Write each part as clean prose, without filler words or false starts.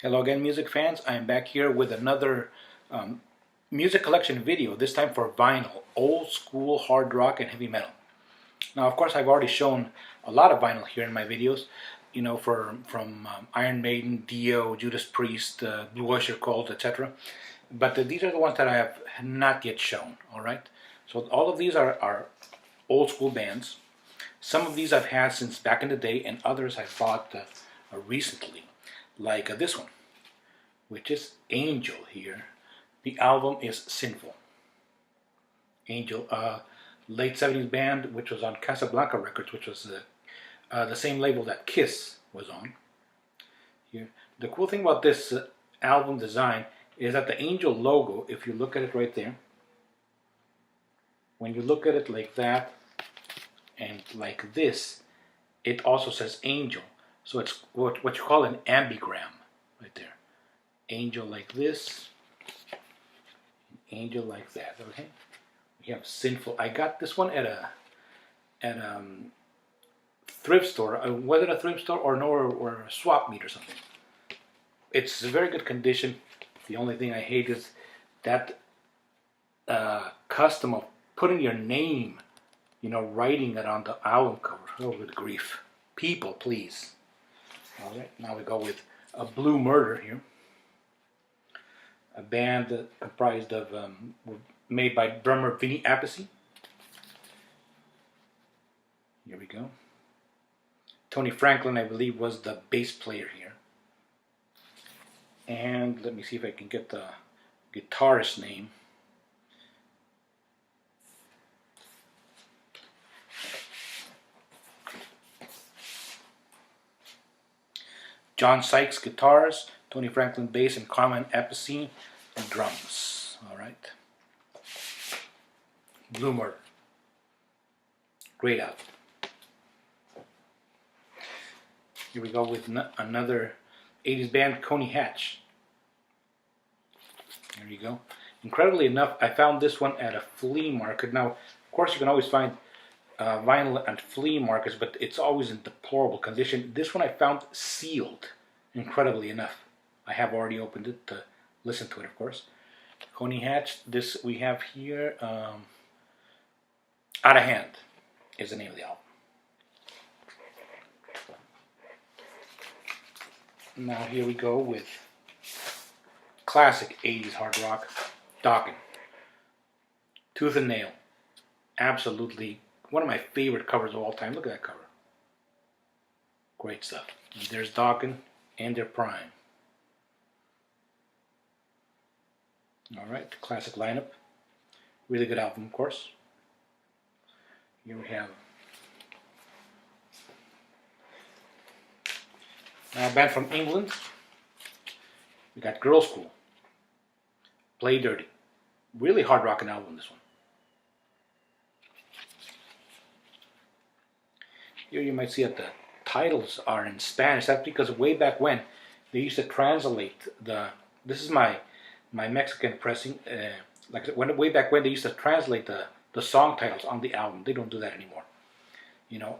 Hello again, music fans. I am back here with another music collection video, this time for vinyl, old school hard rock and heavy metal. Now, of course, I've already shown a lot of vinyl here in my videos, from Iron Maiden, Dio, Judas Priest, Blue Oyster Cult, etc. But these are the ones that I have not yet shown, all right? So all of these are old school bands. Some of these I've had since back in the day, and others I've bought recently, like this one, which is Angel here. The album is Sinful. Angel, late 70s band, which was on Casablanca Records, which was the same label that Kiss was on. Here. The cool thing about this album design is that the Angel logo, if you look at it right there, when you look at it like that and like this, it also says Angel. So it's what you call an ambigram right there. Angel like this, Angel like that. Okay, we have Sinful. I got this one at a thrift store. Was it a thrift store or a swap meet or something? It's a very good condition. The only thing I hate is that custom of putting your name, writing it on the album cover. Oh, good grief! People, please. All right, now we go with a Blue Murder here. A band comprised of, made by drummer Vinny Appice. Here we go. Tony Franklin, I believe, was the bass player here. And let me see if I can get the guitarist's name. John Sykes guitars, Tony Franklin bass, and Carmen Appice drums. All right. Blue Murder. Great album. Here we go with another 80s band, Coney Hatch. There you go. Incredibly enough, I found this one at a flea market. Now, of course, you can always find vinyl at flea markets, but it's always in deplorable condition. This one I found sealed, incredibly enough. I have already opened it to listen to it, of course. Coney Hatch, this we have here, Out of Hand is the name of the album. Now here we go with classic 80s hard rock, Dokken. Tooth and Nail. Absolutely one of my favorite covers of all time. Look at that cover. Great stuff. And there's Dokken and their prime. Alright, classic lineup. Really good album, of course. Here we have now a band from England. We got Girls' School. Play Dirty. Really hard rocking album, this one. Here you might see that the titles are in Spanish. That's because way back when they used to translate this is my Mexican pressing, way back when they used to translate the song titles on the album. They don't do that anymore.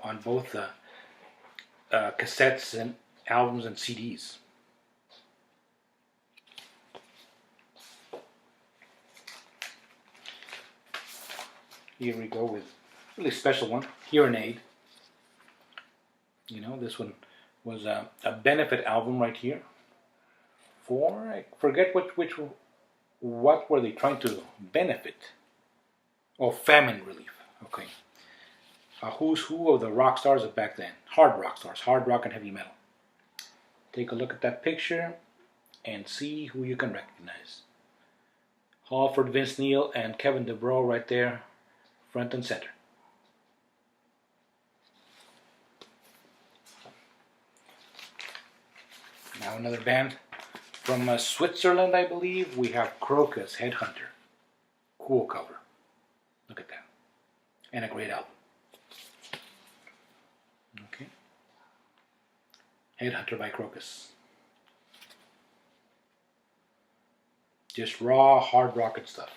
On both cassettes and albums and CDs. Here we go with a really special one, Hearing Aid. This one was a benefit album right here for, I forget what were they trying to benefit? Oh, famine relief. Okay. A who's who of the rock stars of back then. Hard rock stars, hard rock and heavy metal. Take a look at that picture and see who you can recognize. Halford, Vince Neil, and Kevin DeBro right there, front and center. Now another band from Switzerland, I believe. We have Krokus, Headhunter. Cool cover. Look at that. And a great album. Okay. Headhunter by Krokus. Just raw, hard rockin' stuff.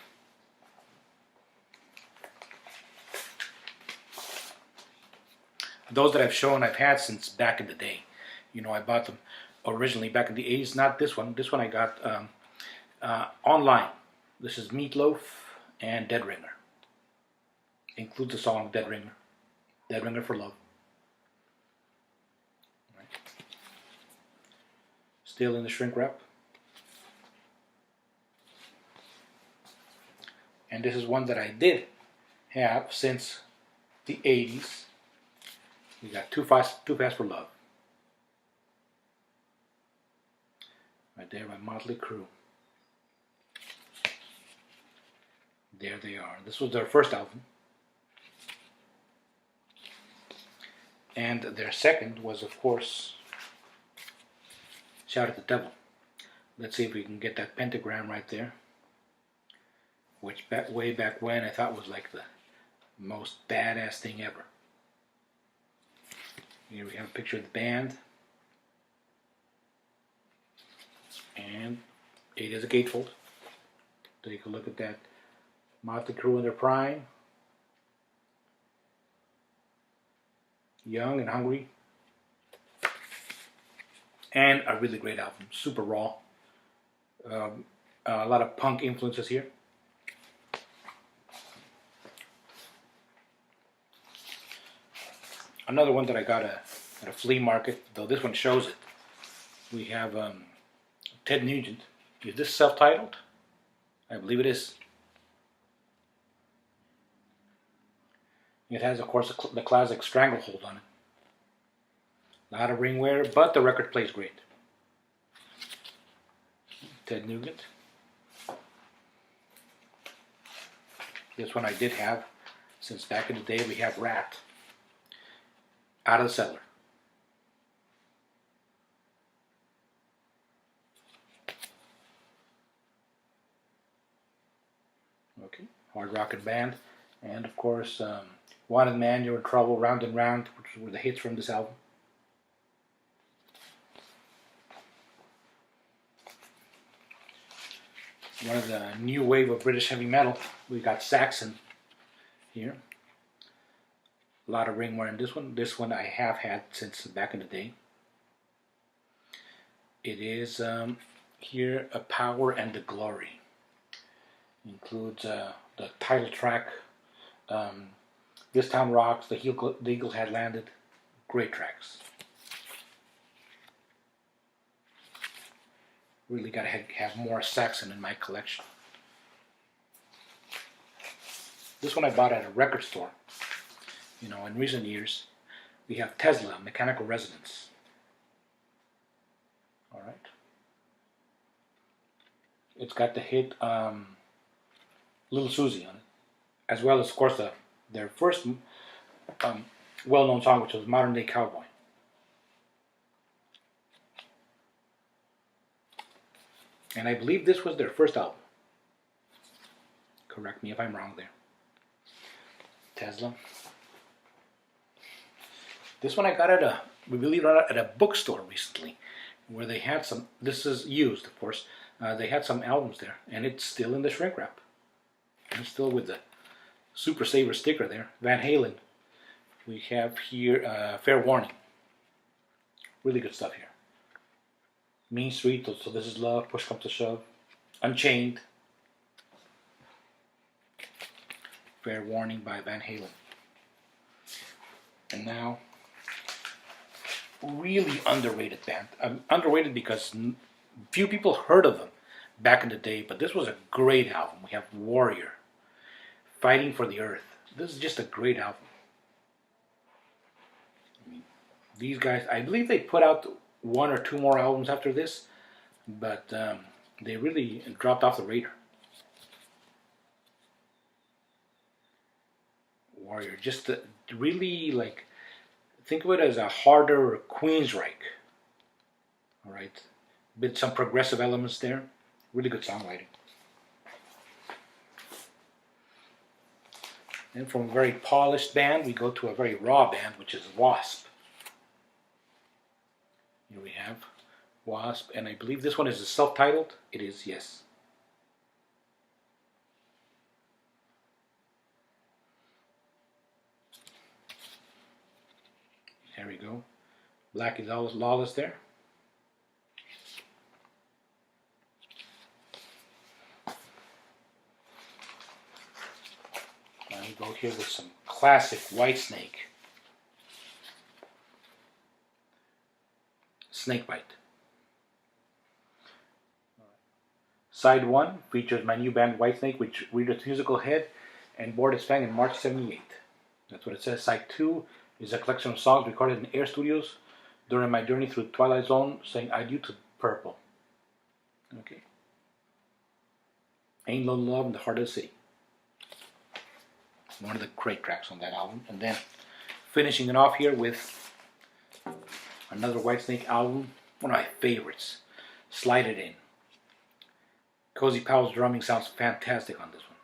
Those that I've shown, I've had since back in the day. I bought them originally back in the 80s. Not this one. This one I got online. This is Meatloaf and Dead Ringer. Includes the song Dead Ringer. Dead Ringer for Love. Right. Still in the shrink wrap. And this is one that I did have since the 80s. We got Too Fast for Love. Right there by Motley Crue. There they are. This was their first album. And their second was, of course, Shout at the Devil. Let's see if we can get that pentagram right there. Which way back when I thought was like the most badass thing ever. Here we have a picture of the band. And it is a gatefold. Take a look at that. Motley Crue in their prime. Young and hungry. And a really great album. Super raw. A lot of punk influences here. Another one that I got at a flea market, though this one shows it. We have Ted Nugent. Is this self-titled? I believe it is. It has, of course, the classic Stranglehold on it. A lot of ring wear, but the record plays great. Ted Nugent. This one I did have since back in the day. We have Rat. Out of the Cellar. Okay, hard rockin' band. And of course, Wanted Man, You're in Trouble, Round and Round, which were the hits from this album. One of the new wave of British heavy metal. We got Saxon here. A lot of ring wear in this one. This one I have had since back in the day. It is here, A Power and the Glory. Includes the title track, This Town Rocks, The Eagle Had Landed. Great tracks. Really got to have more Saxon in my collection. This one I bought at a record store. You know, in recent years, we have Tesla, Mechanical Resonance. All right. It's got the hit Little Susie on it, as well as, of course, their first well-known song, which was Modern Day Cowboy. And I believe this was their first album. Correct me if I'm wrong there. Tesla. This one I got at a bookstore recently, where they had some. This is used, of course. They had some albums there, and it's still in the shrink wrap. And still with the Super Saver sticker there. Van Halen. We have here Fair Warning. Really good stuff here. Mean Street, So This Is Love, Push Come to Shove. Unchained. Fair Warning by Van Halen. And now, really underrated band. Underrated because few people heard of them back in the day, but this was a great album. We have Warrior, Fighting for the Earth. This is just a great album. I mean, these guys, I believe they put out one or two more albums after this, but they really dropped off the radar. Warrior, just really like, think of it as a harder Queensryche. All right, with some progressive elements there. Really good songwriting. And from a very polished band, we go to a very raw band, which is Wasp. Here we have Wasp, and I believe this one is self-titled. It is, yes. There we go. Black is Lawless there. go here with some classic Whitesnake. Snakebite. Side 1 features my new band Whitesnake, which read its musical head and boarded Spang in March '78. That's what it says. Side 2 is a collection of songs recorded in Air Studios during my journey through Twilight Zone, saying adieu to Purple. Okay. Ain't No Love in the Heart of the City. One of the great tracks on that album. And then finishing it off here with another Whitesnake album, one of my favorites, Slide It In. Cozy Powell's drumming sounds fantastic on this one.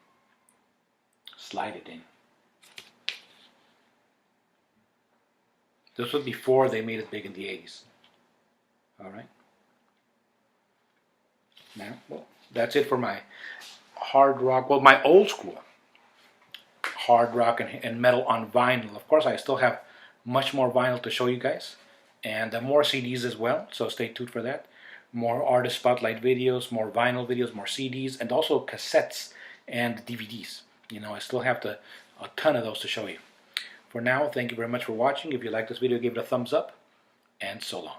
Slide It In. This was before they made it big in the 80s. Alright. Now, well, that's it for my hard rock, well, my old school hard rock and metal on vinyl. Of course, I still have much more vinyl to show you guys, and more CDs as well, so stay tuned for that. More artist spotlight videos, more vinyl videos, more CDs, and also cassettes and DVDs. You know, I still have a ton of those to show you. For now, thank you very much for watching. If you like this video, give it a thumbs up, and so long.